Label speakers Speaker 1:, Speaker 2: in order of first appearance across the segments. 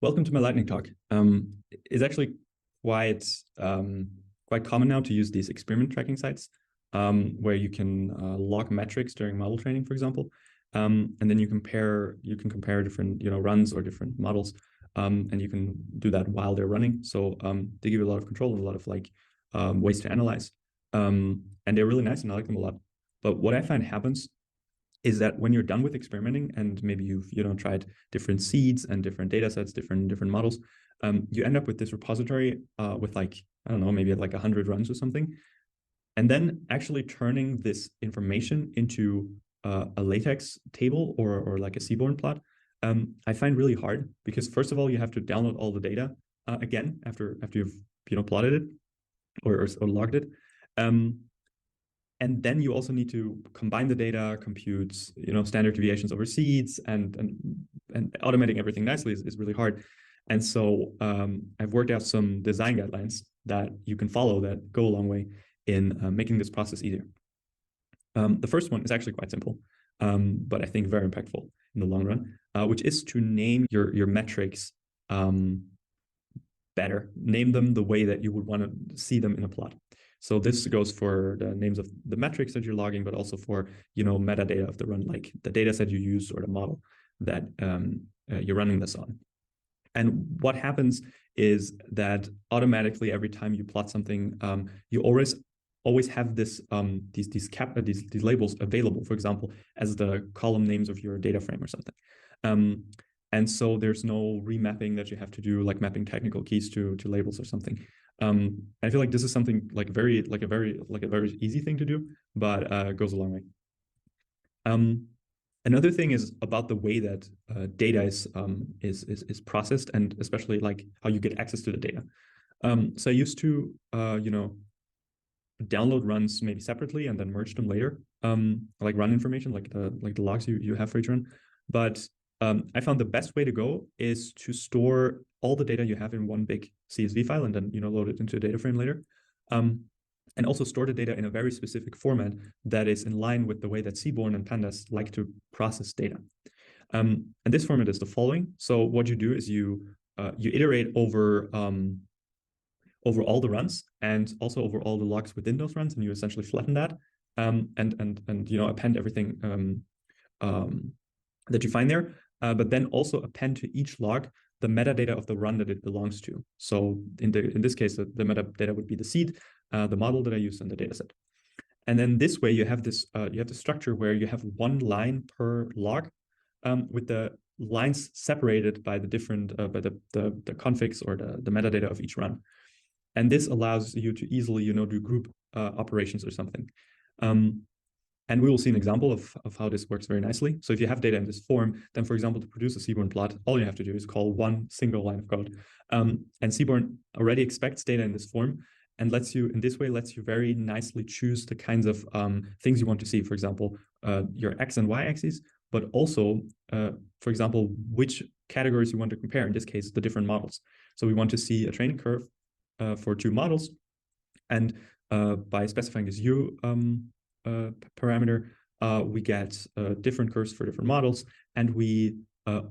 Speaker 1: Welcome to my lightning talk. It's actually quite quite common now to use these experiment tracking sites where you can log metrics during model training, for example, and then you can compare different runs or different models, and you can do that while they're running. So they give you a lot of control and a lot of ways to analyze, and they're really nice and I like them a lot. But what I find happens is that when you're done with experimenting and maybe you've tried different seeds and different data sets, different models, you end up with this repository with I don't know, maybe 100 runs or something. And then actually turning this information into a Latex table or like a Seaborn plot, I find really hard because first of all, you have to download all the data again after you've plotted it or logged it. And then you also need to combine the data, compute, standard deviations over seeds, and automating everything nicely is really hard. And so I've worked out some design guidelines that you can follow that go a long way in making this process easier. The first one is actually quite simple, but I think very impactful in the long run, which is to name your metrics better. Name them the way that you would want to see them in a plot. So this goes for the names of the metrics that you're logging, but also for metadata of the run, like the data set you use or the model that you're running this on. And what happens is that automatically every time you plot something, you always have this these labels available, for example, as the column names of your data frame or something. And so there's no remapping that you have to do, like mapping technical keys to labels or something. I feel like this is something a very easy thing to do, but goes a long way. Another thing is about the way that data is processed, and especially how you get access to the data. So I used to download runs maybe separately and then merge them later, like run information, like the logs you have for each run. But I found the best way to go is to store all the data you have in one big CSV file and then load it into a data frame later, and also store the data in a very specific format that is in line with the way that Seaborn and pandas like to process data. And this format is the following. So what you do is you iterate over all the runs and also over all the logs within those runs, and you essentially flatten that and append everything that you find there. But then also append to each log the metadata of the run that it belongs to. So in this case, the metadata would be the seed, the model that I used, and the dataset. And then this way you have this structure where you have one line per log, with the lines separated by the different by the configs or the metadata of each run. And this allows you to easily do group operations or something. And we will see an example of how this works very nicely. So if you have data in this form, then for example, to produce a Seaborn plot, all you have to do is call one single line of code. And Seaborn already expects data in this form and lets you very nicely choose the kinds of things you want to see. For example, your X and Y axes, but also, for example, which categories you want to compare. In this case, the different models. So we want to see a training curve for two models. And by specifying this U parameter, we get different curves for different models, and we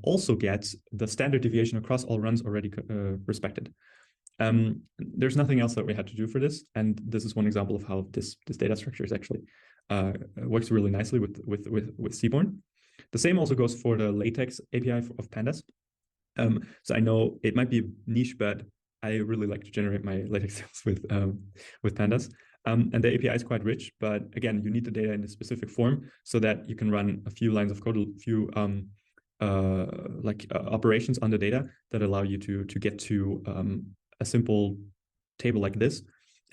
Speaker 1: also get the standard deviation across all runs already respected. There's nothing else that we had to do for this, and this is one example of how this data structure is actually works really nicely with Seaborn. The same also goes for the Latex API of pandas. So I know it might be niche, but I really like to generate my Latex with pandas. And the API is quite rich, but again, you need the data in a specific form so that you can run a few lines of code, a few operations on the data that allow you to get to a simple table like this.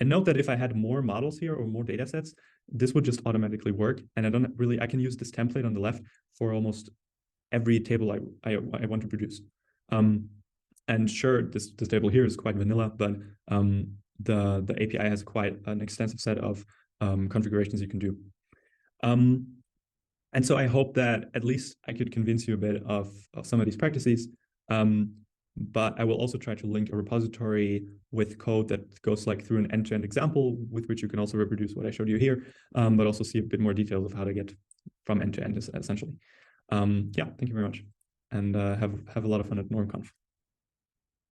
Speaker 1: And note that if I had more models here or more data sets, this would just automatically work. And I can use this template on the left for almost every table I want to produce. And sure, this table here is quite vanilla, but the API has quite an extensive set of configurations you can do. And so I hope that at least I could convince you a bit of some of these practices. But I will also try to link a repository with code that goes through an end-to-end example with which you can also reproduce what I showed you here, but also see a bit more details of how to get from end to end essentially. Yeah, thank you very much. And have a lot of fun at NormConf.